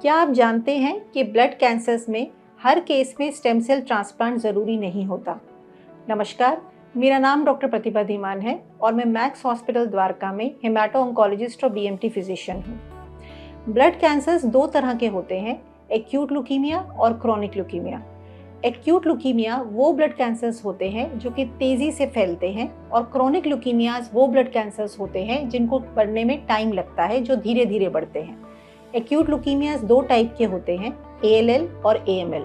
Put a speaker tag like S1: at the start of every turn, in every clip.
S1: क्या आप जानते हैं कि ब्लड कैंसर्स में हर केस में स्टेम सेल ट्रांसप्लांट ज़रूरी नहीं होता? नमस्कार, मेरा नाम डॉक्टर प्रतिभा धीमान है और मैं मैक्स हॉस्पिटल द्वारका में हेमाटो ऑन्कोलॉजिस्ट और बीएमटी फिजिशियन हूँ। ब्लड कैंसर्स दो तरह के होते हैं, एक्यूट ल्यूकीमिया और क्रॉनिक ल्यूकीमिया। एक्यूट ल्यूकीमिया वो ब्लड कैंसर्स होते हैं जो कि तेज़ी से फैलते हैं और क्रॉनिक ल्यूकीमियाज वो ब्लड कैंसर्स होते हैं जिनको बढ़ने में टाइम लगता है, जो धीरे धीरे बढ़ते हैं। एक्यूट ल्यूकीमियाज दो टाइप के होते हैं, ALL और AML।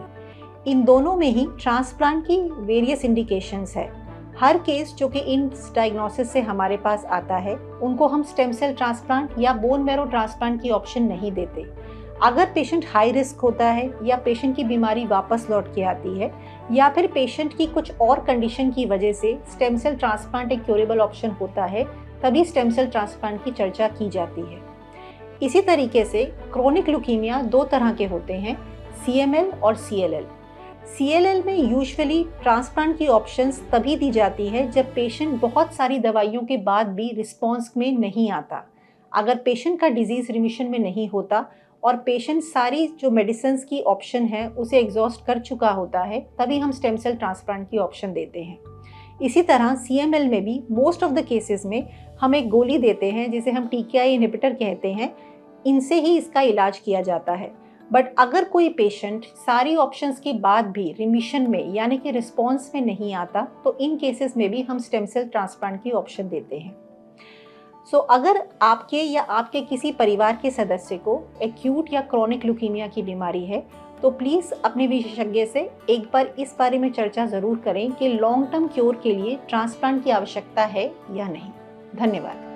S1: इन दोनों में ही ट्रांसप्लांट की वेरियस इंडिकेशंस है। हर केस जो कि इन डायग्नोसिस से हमारे पास आता है, उनको हम स्टेम सेल ट्रांसप्लांट या बोन मैरो ट्रांसप्लांट की ऑप्शन नहीं देते। अगर पेशेंट हाई रिस्क होता है या पेशेंट की बीमारी वापस लौट के आती है या फिर पेशेंट की कुछ और कंडीशन की वजह से स्टेम सेल ट्रांसप्लांट एक क्यूरेबल ऑप्शन होता है, तभी स्टेम सेल ट्रांसप्लांट की चर्चा की जाती है। इसी तरीके से क्रोनिक ल्यूकीमिया दो तरह के होते हैं, CML और CLL। CLL में यूजुअली ट्रांसप्लांट की ऑप्शंस तभी दी जाती है जब पेशेंट बहुत सारी दवाइयों के बाद भी रिस्पॉन्स में नहीं आता। अगर पेशेंट का डिजीज़ रिमिशन में नहीं होता और पेशेंट सारी जो मेडिसिन्स की ऑप्शन है उसे एग्जॉस्ट कर चुका होता है, तभी हम स्टेम सेल ट्रांसप्लांट की ऑप्शन देते हैं। इसी तरह CML में भी मोस्ट ऑफ द केसेस में हम एक गोली देते हैं जिसे हम TKI इनहिबिटर कहते हैं, इनसे ही इसका इलाज किया जाता है। बट अगर कोई पेशेंट सारी ऑप्शंस के बाद भी रिमिशन में यानी कि रिस्पॉन्स में नहीं आता, तो इन केसेस में भी हम स्टेम सेल ट्रांसप्लांट की ऑप्शन देते हैं। अगर आपके या आपके किसी परिवार के सदस्य को एक्यूट या क्रॉनिक ल्यूकीमिया की बीमारी है, तो प्लीज़ अपने विशेषज्ञ से एक बार इस बारे में चर्चा ज़रूर करें कि लॉन्ग टर्म क्योर के लिए ट्रांसप्लांट की आवश्यकता है या नहीं। धन्यवाद।